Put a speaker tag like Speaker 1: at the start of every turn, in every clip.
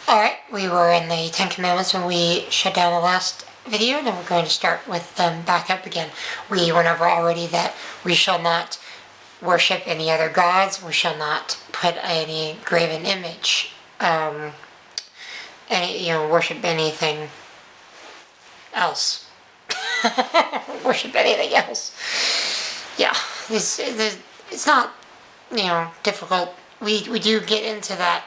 Speaker 1: Alright, we were in the Ten Commandments when we shut down the last video, and then we're going to start with them back up again. We went over already that we shall not worship any other gods, we shall not put any graven image, worship anything else. Worship anything else. Yeah, it's not, difficult. We do get into that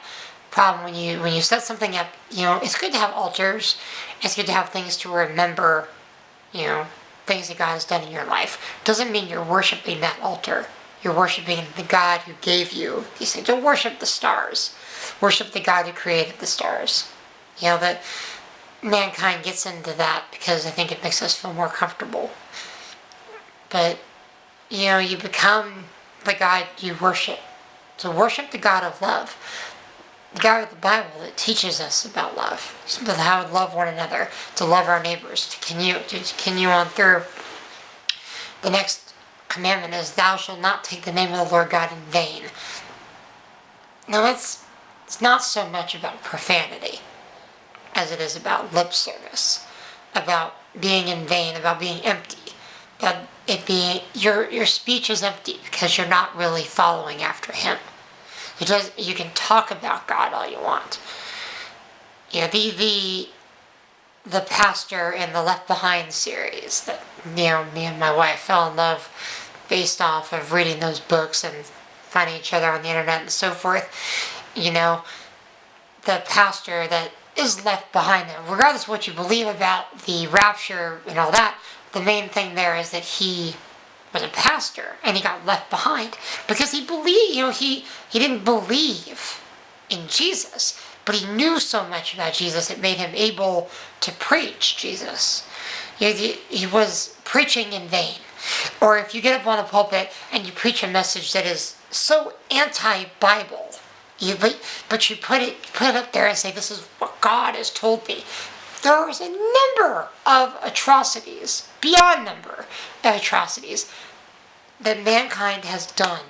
Speaker 1: problem when you set something up. It's good to have altars. It's good to have things to remember, things that God has done in your life. Doesn't mean you're worshiping that altar. You're worshiping the God who gave you these things. Don't worship the stars. Worship the God who created the stars. That mankind gets into that because I think it makes us feel more comfortable. But, you become the God you worship. So worship the God of love. The God of the Bible that teaches us about love. How to love one another, to love our neighbors, to continue on through. The next commandment is, thou shalt not take the name of the Lord God in vain. Now it's not so much about profanity as it is about lip service, about being in vain, about being empty, about it being, your speech is empty because you're not really following after Him. You can talk about God all you want. The pastor in the Left Behind series that me and my wife fell in love based off of reading those books and finding each other on the internet and so forth. The pastor that is left behind there, regardless of what you believe about the rapture and all that, the main thing there is that he was a pastor and he got left behind because he believed, he didn't believe in Jesus, but he knew so much about Jesus it made him able to preach Jesus. He was preaching in vain. Or if you get up on a pulpit and you preach a message that is so anti-Bible, but you put it up there and say, this is what God has told me. There is a number of atrocities, beyond number of atrocities, that mankind has done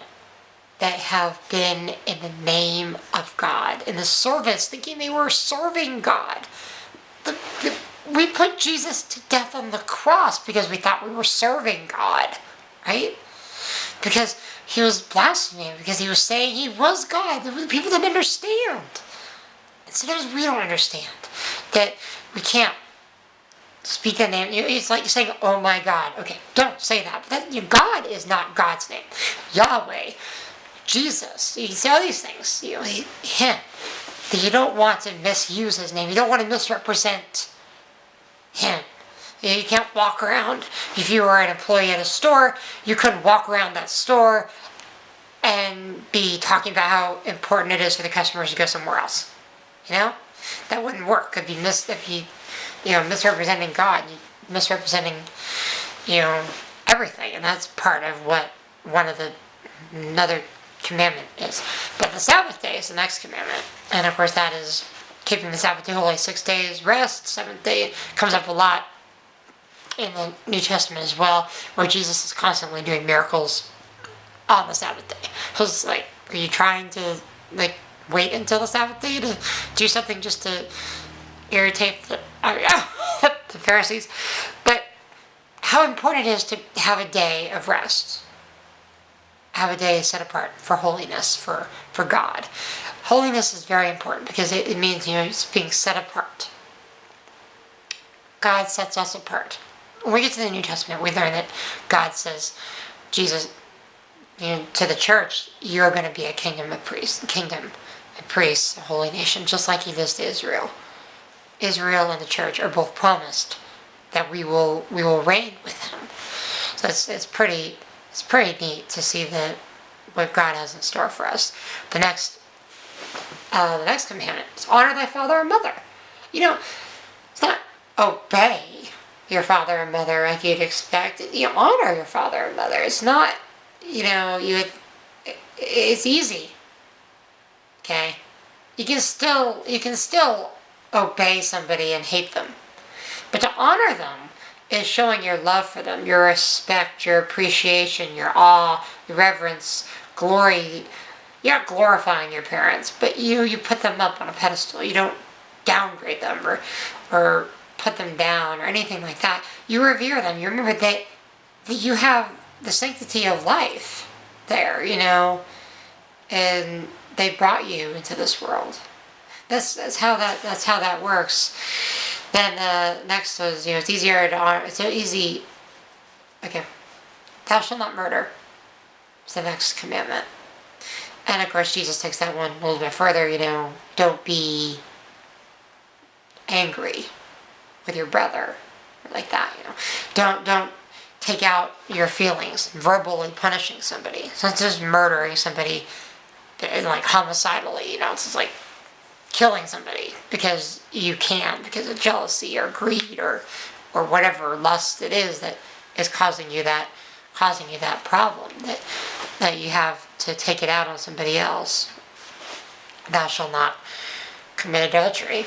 Speaker 1: that have been in the name of God, in the service, thinking they were serving God. We put Jesus to death on the cross because we thought we were serving God, right? Because he was blaspheming, because he was saying he was God. People didn't understand. And sometimes we don't understand that we can't speak the name. It's like you're saying, oh my God. Okay, don't say that. But God is not God's name. Yahweh, Jesus, you can say all these things. Him. That you don't want to misuse his name. You don't want to misrepresent him. You can't walk around. If you were an employee at a store, you couldn't walk around that store and be talking about how important it is for the customers to go somewhere else. That wouldn't work. If you misrepresenting God, misrepresenting, everything, and that's part of what another commandment is. But the Sabbath day is the next commandment, and of course that is keeping the Sabbath day holy, 6 days rest, 7th day comes up a lot in the New Testament as well, where Jesus is constantly doing miracles on the Sabbath day. So it's like, are you trying to wait until the Sabbath day to do something just to irritate the Pharisees? But how important it is to have a day of rest, have a day set apart for holiness, for God. Holiness is very important because it means it's being set apart. God sets us apart. When we get to the New Testament, we learn that God says, Jesus, to the church, you're going to be a kingdom of priests, a holy nation, just like he is to Israel. Israel and the church are both promised that we will reign with him. So it's pretty neat to see what God has in store for us. The next commandment is honor thy father and mother. It's not obey your father and mother like you'd expect. Honor your father and mother. It's not, it's easy. Okay? You can still obey somebody and hate them. But to honor them is showing your love for them, your respect, your appreciation, your awe, your reverence, glory. You're not glorifying your parents, but you put them up on a pedestal. You don't downgrade them or put them down or anything like that. You revere them. You remember that you have the sanctity of life there, and they brought you into this world. That's how that works. Then next was, it's easier to honor. It's so easy. Okay, thou shalt not murder. It's the next commandment. And of course, Jesus takes that one a little bit further. Don't be angry with your brother, like that. Don't take out your feelings verbally punishing somebody. So it's just murdering somebody, like homicidally. It's just like killing somebody because you can, because of jealousy or greed or whatever lust it is that is causing you that problem that you have to take it out on somebody else. Thou shalt not commit adultery.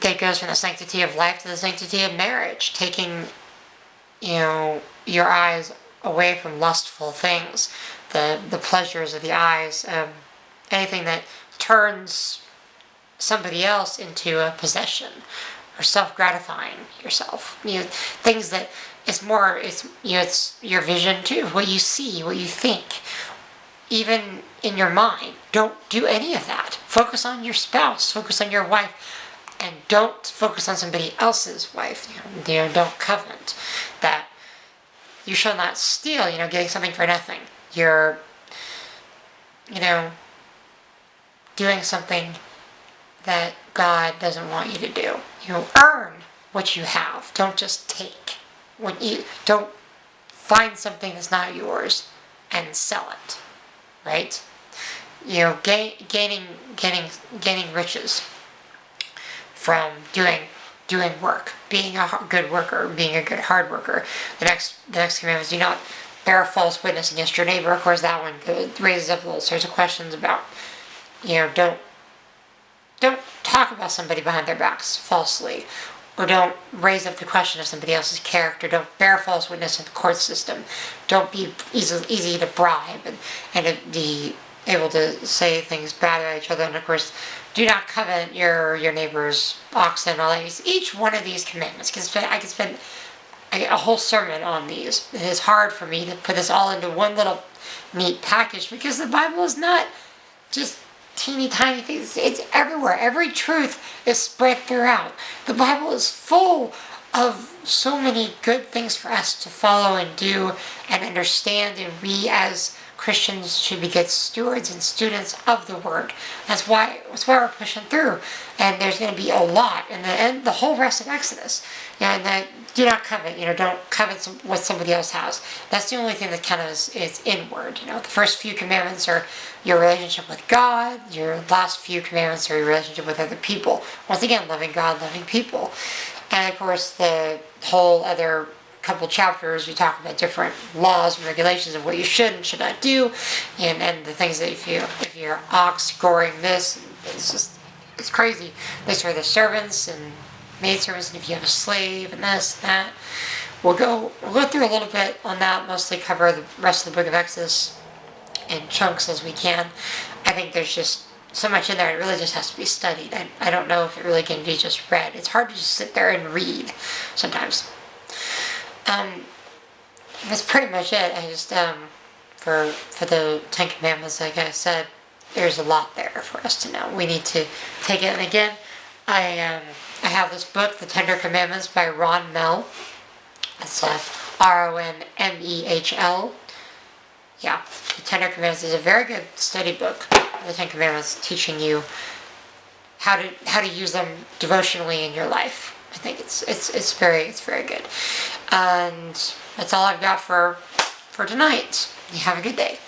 Speaker 1: That goes from the sanctity of life to the sanctity of marriage, taking your eyes away from lustful things, the pleasures of the eyes, anything that turns somebody else into a possession or self-gratifying yourself. Things that it's your vision too, what you see, what you think, even in your mind. Don't do any of that. Focus on your spouse, focus on your wife, and don't focus on somebody else's wife. Don't covet that. You shall not steal, getting something for nothing. You're, doing something that God doesn't want you to do. You earn what you have. Don't just take. Don't find something that's not yours and sell it, right? Gaining riches from doing work, being a good worker, being a good hard worker. The next commandment is do not bear false witness against your neighbor. Of course, that one raises up all sorts of questions about, don't talk about somebody behind their backs falsely, or don't raise up the question of somebody else's character. Don't bear false witness in the court system. Don't be easy to bribe and to be able to say things bad about each other. And of course, do not covet your neighbor's oxen. All that. Each one of these commandments, because I could spend a whole sermon on these. It is hard for me to put this all into one little neat package because the Bible is not just teeny tiny things. It's everywhere. Every truth is spread throughout. The Bible is full of so many good things for us to follow and do and understand, and we as Christians should be good stewards and students of the Word. That's why we're pushing through. And there's going to be a lot in the whole rest of Exodus. And do not covet. Don't covet what somebody else has. That's the only thing that kind of is inward. The first few commandments are your relationship with God. Your last few commandments are your relationship with other people. Once again, loving God, loving people. And of course, the whole other couple chapters, we talk about different laws and regulations of what you should and should not do, and the things that if you're ox goring this, it's crazy. These are the servants and maidservants, and if you have a slave and this and that. We'll go through a little bit on that. Mostly cover the rest of the book of Exodus in chunks as we can. I think there's just so much in there. It really just has to be studied. I don't know if it really can be just read. It's hard to just sit there and read sometimes. That's pretty much it. I just for the Ten Commandments, like I said, there's a lot there for us to know. We need to take it. And again, I have this book, The Tender Commandments by Ron Mehl. It's RONMEHL. Yeah, The Tender Commandments is a very good study book. The Ten Commandments, teaching you how to use them devotionally in your life. I think it's very good. And that's all I've got for tonight. You have a good day.